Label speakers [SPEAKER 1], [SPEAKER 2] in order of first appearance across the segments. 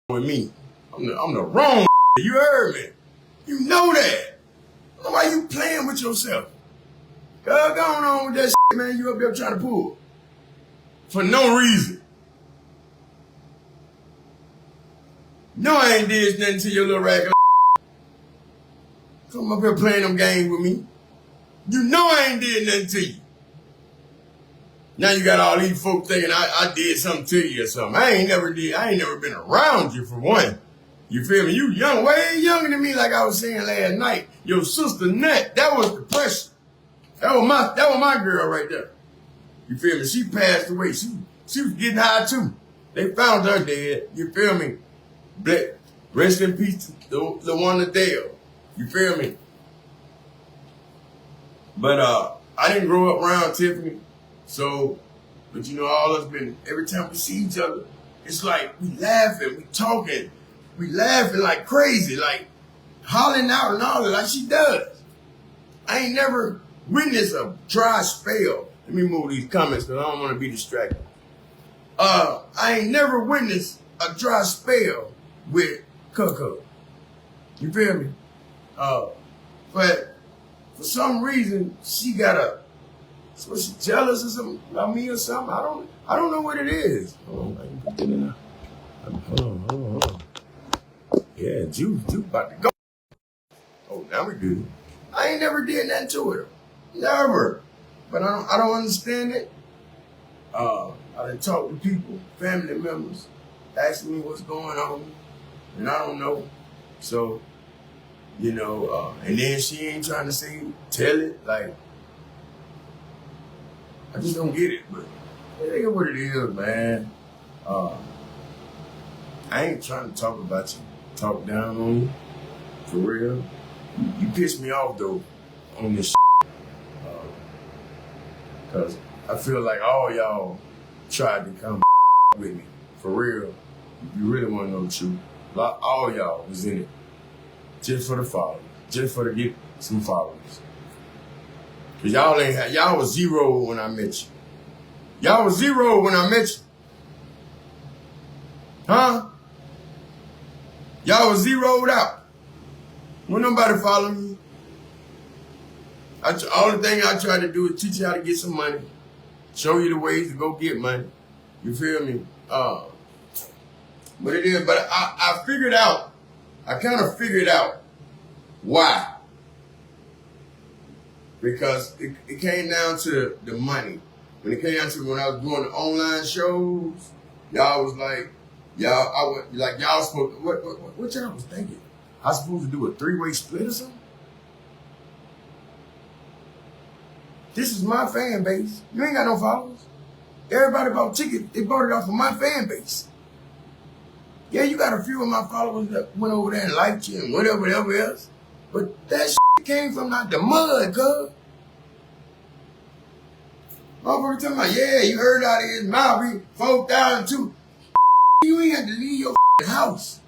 [SPEAKER 1] with me. I'm the wrong. You heard me. You know that. Why you playing with yourself? Go on with that shit, man. You up there trying to pull. For no reason. No, I ain't did nothing to your little ragged. Come up here playing them games with me. You know I ain't did nothing to you. Now you got all these folks thinking I did something to you or something. I ain't never been around you for one. You feel me? You young, way younger than me, like I was saying last night. Your sister Nat, that was the pressure. That was my girl right there. You feel me? She passed away. She was getting high too. They found her dead. You feel me? Rest in peace, the one Adele. You feel me? But I didn't grow up around Tiffany. So, but you know, all us been, every time we see each other, it's like we laughing, we talking, we laughing like crazy, like hollering out and all that, like she does. I ain't never witnessed a dry spell. Let me move these comments because I don't want to be distracted. I ain't never witnessed a dry spell with Coco. You feel me? But for some reason, she got a, so she jealous or something about me or something? I don't know what it is. Hold on. Yeah, Juice about to go. Oh, now we good. I ain't never did nothing to her. Never. But I don't understand it. I done talked to people, family members, asking me what's going on, and I don't know. So, you know, and then she ain't trying to tell it, like, I just don't get it, but it ain't what it is, man. I ain't trying to talk about you, talk down on you, for real. You piss me off, though, on this shit. Because I feel like all y'all tried to come with me, for real. You really want to know the truth. All y'all was in it just for the followers, just for to get some followers. Cause y'all was zero when I met you. Y'all was zero when I met you. Huh? Y'all was zeroed out. When nobody follow me. All the thing I try to do is teach you how to get some money. Show you the ways to go get money. You feel me? But it is, but I figured out, I kind of figured out why. Because it came down to the money. When it came down to when I was doing the online shows, y'all was like, y'all supposed to, what y'all was thinking? I was supposed to do a 3-way split or something? This is my fan base. You ain't got no followers. Everybody bought tickets, they bought it off of my fan base. Yeah, you got a few of my followers that went over there and liked you and whatever else. But that shit came from out the mud, cuz. Motherfucker talking about, yeah, you heard out of his mouth, he 4,000 too. You ain't have to leave your house.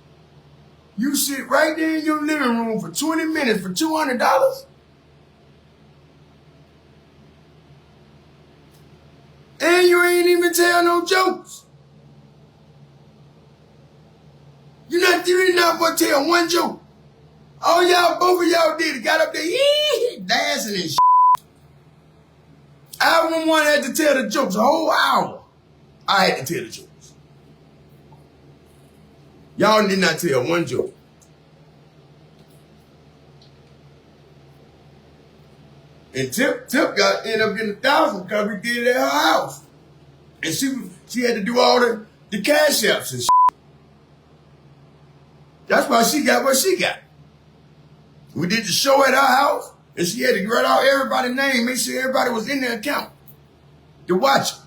[SPEAKER 1] You sit right there in your living room for 20 minutes for $200. And you ain't even tell no jokes. You did not want to tell one joke. All y'all, both of y'all did it. Got up there, dancing and shit. I was the one that had to tell the jokes a whole hour. I had to tell the jokes. Y'all did not tell one joke. And Tip ended up getting 1,000 because we did it at her house. And she had to do all the cash apps and shit. That's why she got what she got. We did the show at our house, and she had to write out everybody's name, make sure everybody was in the account to watch it.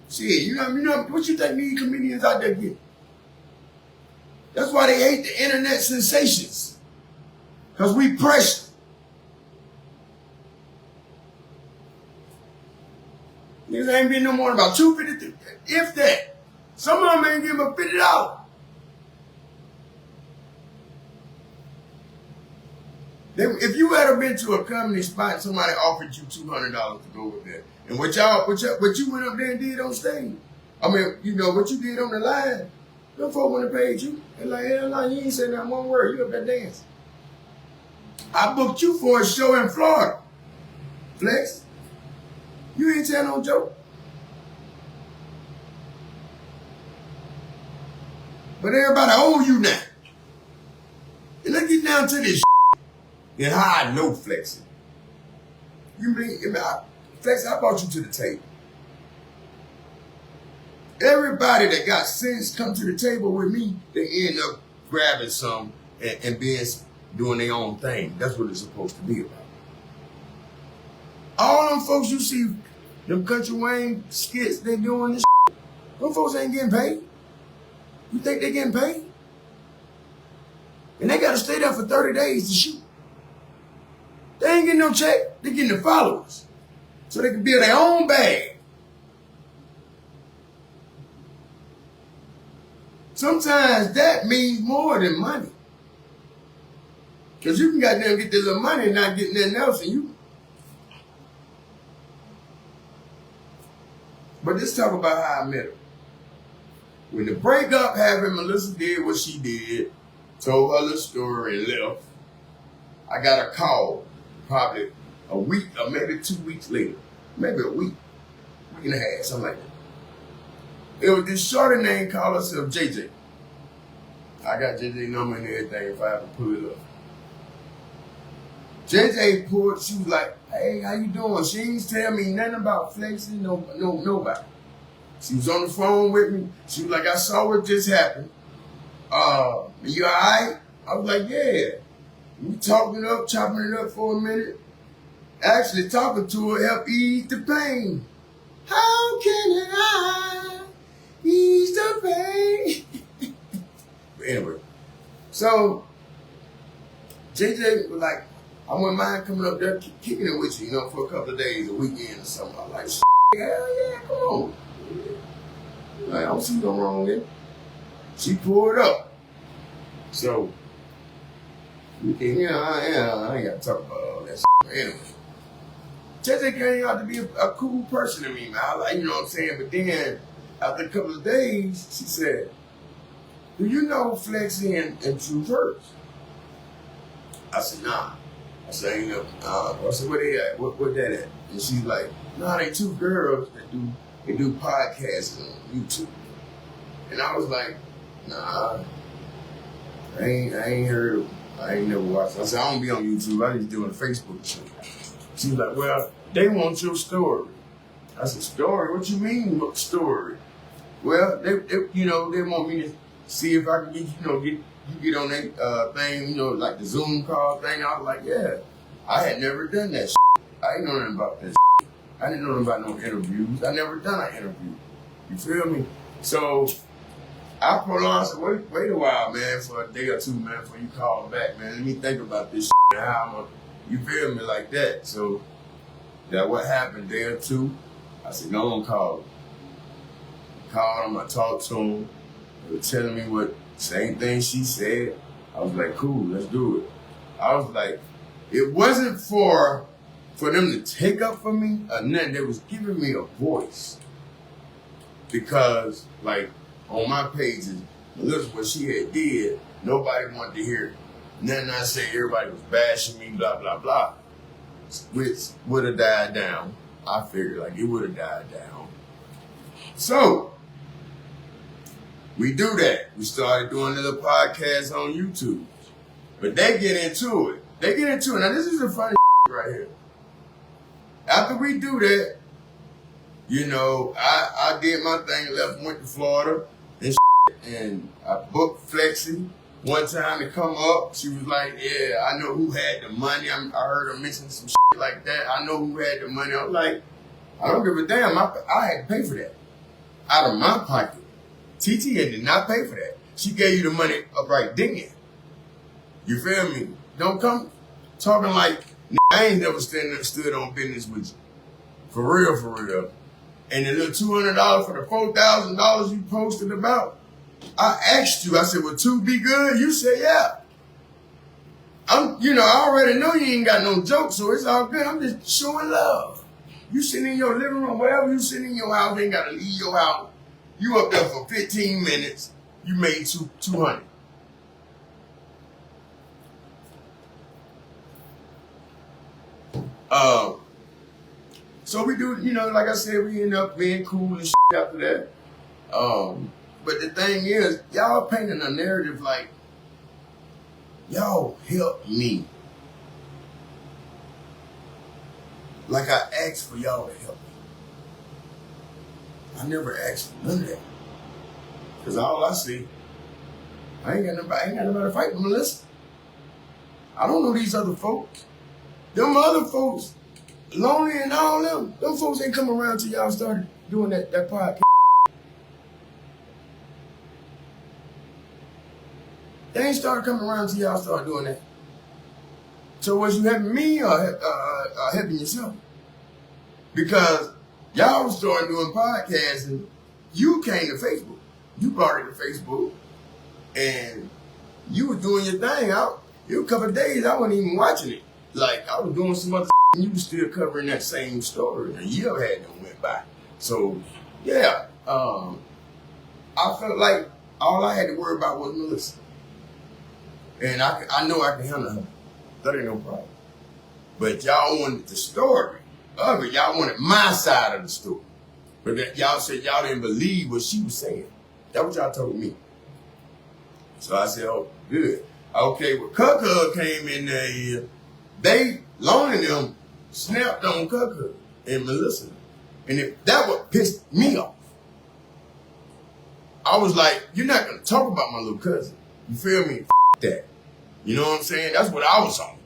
[SPEAKER 1] Shit, you know what you think these comedians out there get? That's why they hate the internet sensations. Because we pressure. Niggas ain't been no more than about $250, if that. Some of them ain't give them $50. If you had been to a comedy spot and somebody offered you $200 to go with that, and what you went up there and did on stage, I mean, you know, what you did on the line, them folks wouldn't have paid you. They're like, hell no, you ain't saying that one word. You up there dancing. I booked you for a show in Florida. Flex, you ain't telling no joke. But everybody owe you now. And let's get down to this and how I know Flexing. You mean, Flex, I brought you to the table. Everybody that got sense come to the table with me, they end up grabbing some and doing their own thing. That's what it's supposed to be about. All them folks you see, them Country Wayne skits, they doing this shit, them folks ain't getting paid. You think they getting paid? And they got to stay there for 30 days to shoot. They ain't getting no check. They getting the followers. So they can build their own bag. Sometimes that means more than money. Because you can goddamn get this little money and not get nothing else and you. But let's talk about how I met her. When the breakup happened, Melissa did what she did, told her little story and left. I got a call probably a week or maybe 2 weeks later. Maybe a week and a half, something like that. It was this shorty name called herself JJ. I got JJ number and everything if I have to pull it up. JJ pulled, she was like, hey, how you doing? She ain't tell me nothing about flexing, nobody. She was on the phone with me. She was like, I saw what just happened. You all right? I was like, yeah. We chopping it up for a minute. Actually, talking to her helped ease the pain. How can I ease the pain? But anyway, so JJ was like, I wouldn't mind coming up there kicking it with you, for a couple of days, a weekend or something. I was like, hell yeah, come on. Like, I don't see no wrong with it. She pulled up. So, I ain't got to talk about all that shit. But anyway, JJ came out to be a cool person to me, man. I like, you know what I'm saying? But then, after a couple of days, she said, do you know Flexy and True Hurts? I said, nah. I said, I said, where they at? What that at? And she's like, nah, they two girls that do podcasts on YouTube. And I was like, nah, I ain't heard of them. I ain't never watched it. I said, I don't be on YouTube. I just doing Facebook shit. She was like, well, they want your story. I said, story? What you mean, what story? Well, they want me to see if I can get on that thing, like the Zoom call thing. I was like, yeah. I had never done that shit. I ain't know nothing about that shit. I didn't know nothing about no interviews. I never done an interview. You feel me? So I prolonged, wait a while, man, for a day or two, man, before you call back, man. Let me think about this shit and how you feel me, like that. So that what happened, day or two, I said, no one called. I called him, I talked to him. They were telling me what same thing she said. I was like, cool, let's do it. I was like, it wasn't for them to take up for me or nothing. They was giving me a voice. Because, like, on my pages, look what she had did, nobody wanted to hear it. Nothing I said, everybody was bashing me, blah, blah, blah. Which would have died down. I figured, like, it would have died down. So, we do that. We started doing little podcasts on YouTube. But they get into it. Now, this is the funny right here. After we do that, I did my thing, left, went to Florida and I booked Flexy one time to come up. She was like, yeah, I know who had the money. I heard her mention some shit like that. I know who had the money. I was like, I don't give a damn. I had to pay for that out of my pocket. TT did not pay for that. She gave you the money up right then. You feel me? Don't come talking like, I ain't never stood on business with you. For real. And the little $200 for the $4,000 you posted about, I asked you, I said, will two be good? You said, yeah. I already know you ain't got no jokes, so it's all good. I'm just showing love. You sitting in your living room, wherever you sitting in your house, you ain't got to leave your house. You up there for 15 minutes, you made 200. So we do, like I said, we end up being cool and shit after that. But the thing is, y'all painting a narrative like, y'all help me. Like I asked for y'all to help me. I never asked for none of that. Because all I see, I ain't got nobody to fight with Melissa. I don't know these other folks. Them other folks, Lonely and all them folks ain't come around till y'all started doing that podcast. They ain't started coming around till y'all started doing that. So was you helping me or helping yourself? Because y'all started doing podcasts and you came to Facebook. You brought it to Facebook and you was doing your thing out. It was a couple of days I wasn't even watching it. Like I was doing some other and you was still covering that same story. A year had done went by. So yeah, I felt like all I had to worry about was Melissa. And I know I can handle her. That ain't no problem. But y'all wanted the story of it. Y'all wanted my side of the story. But that y'all said y'all didn't believe what she was saying. That's what y'all told me. So I said, oh, good. Okay, well, Cucka came in there. They, Lonely them, snapped on Cucka and Melissa. And that what pissed me off. I was like, you're not going to talk about my little cousin. You feel me? That. You know what I'm saying? That's what I was on.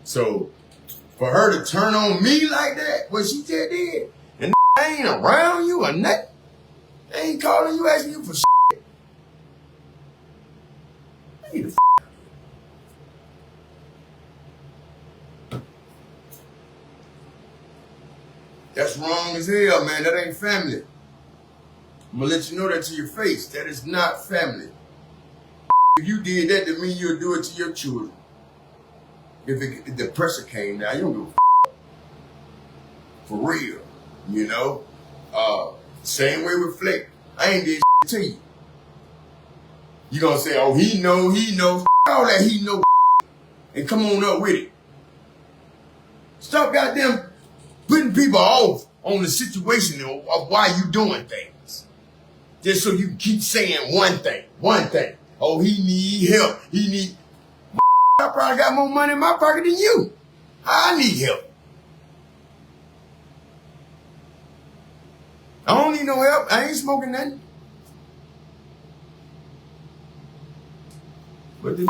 [SPEAKER 1] So, for her to turn on me like that, what she just did, and I ain't around you or nothing, they ain't calling you, asking you for shit. I need to That's wrong as hell, man. That ain't family. I'm gonna let you know that to your face. That is not family. If you did that to me, you'll do it to your children. If the pressure came down, you don't give a for real, you know? Same way with Fleck. I ain't did shit to you. You gonna say, oh, he know, all that he know, and come on up with it. Stop goddamn putting people off on the situation of why you doing things. Just so you can keep saying one thing. Oh, he need help. I probably got more money in my pocket than you. I need help. I don't need no help. I ain't smoking nothing. But this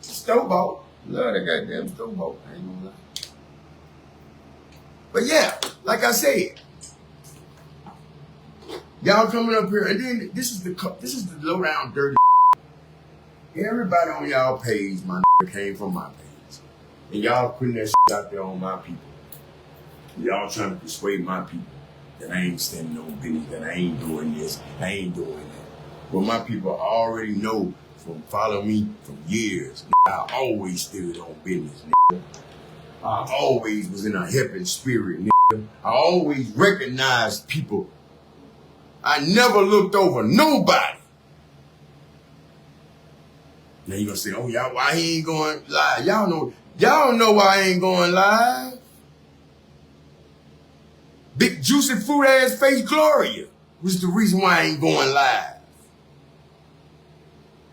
[SPEAKER 1] stove bought. Love that goddamn stove bought. I ain't gonna lie. But yeah, like I said, y'all coming up here, and then this is the low down dirty. Everybody on y'all page, my came from my page, and y'all putting that shit out there on my people. Y'all trying to persuade my people that I ain't standing on business, that I ain't doing this, I ain't doing that. Well, my people already know from following me for years. I always stood on business. I always was in a helping spirit. I always recognized people. I never looked over nobody. Now you gonna say, oh, y'all, why he ain't going live? Y'all know why I ain't going live. Big juicy fruit ass face Gloria was the reason why I ain't going live.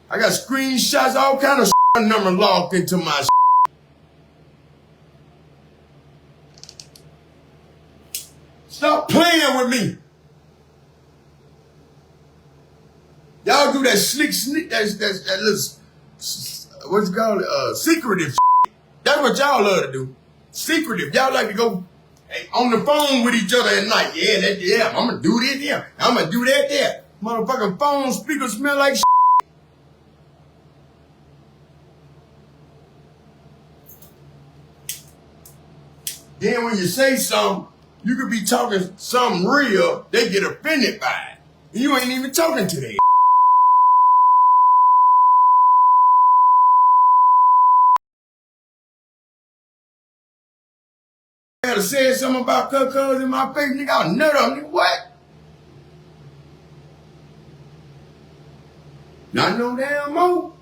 [SPEAKER 1] I got screenshots, all kind of number logged into my Stop playing with me. Y'all do that slick, that little, what's it called? Secretive shit. That's what y'all love to do. Secretive. Y'all like to go on the phone with each other at night. Yeah, I'm gonna do this, yeah. I'm gonna do that, there. Motherfucking phone speakers smell like shit. Then when you say something, you could be talking something real, they get offended by it. You ain't even talking to them. I had to say something about Cuckoos in my face, nigga, I'll nut on you. What? Not no damn more.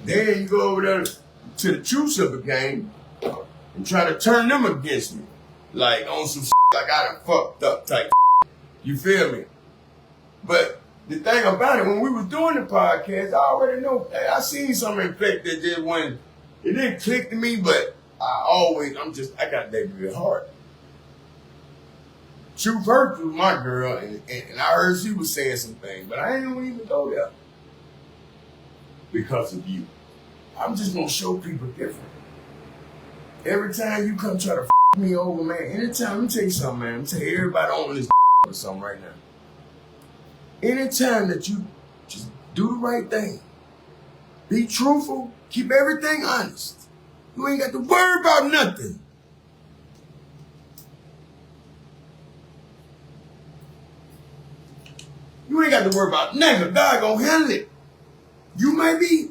[SPEAKER 1] Then you go over there to the true silver game and try to turn them against me. Like on some like I done fucked up type. You feel me? But the thing about it, when we was doing the podcast, I already know. I seen something in fact that just when it didn't click to me, but I got that good heart. True Perk was my girl, and I heard she was saying some things, but I didn't even go there because of you. I'm just gonna show people different. Every time you come try to me over, man, anytime, let me tell you something, man. I'm telling everybody on this or something right now. Anytime that you just do the right thing, be truthful, keep everything honest, you ain't got to worry about nothing. You ain't got to worry about nothing. God gonna handle it. You may be,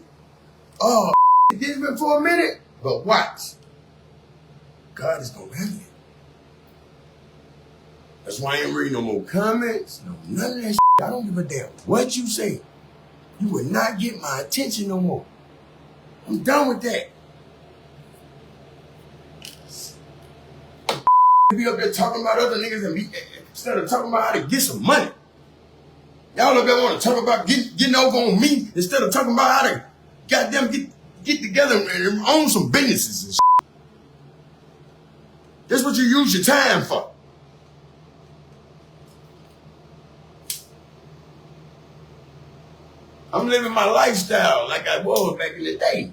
[SPEAKER 1] this been for a minute, but watch. God is gonna handle it. That's why I ain't reading no more comments, none of that shit. I don't give a damn what you say. You will not get my attention no more. I'm done with that. Be up there talking about other niggas instead of talking about how to get some money. Y'all up there want to talk about getting over on me instead of talking about how to goddamn get together and own some businesses and shit. That's what you use your time for. I'm living my lifestyle like I was back in the day.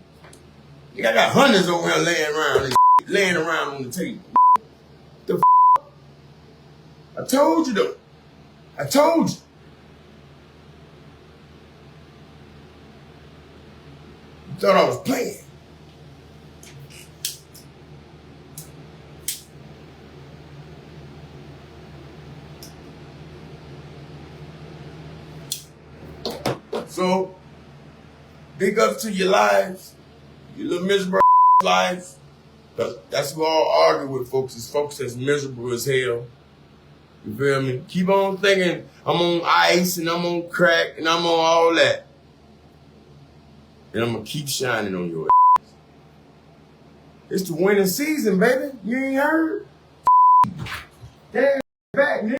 [SPEAKER 1] I got hundreds over here laying around on the table. The f***? I told you though. I told you. You thought I was playing. So, big ups to your lives, your little miserable lives. That's what I argue with folks, is folks that's miserable as hell. You feel me? Keep on thinking I'm on ice and I'm on crack and I'm on all that. And I'm going to keep shining on your ass. It's the winning season, baby. You ain't heard? Damn back, nigga.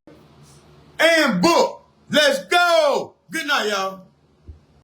[SPEAKER 1] And book. Let's go. Good night, y'all.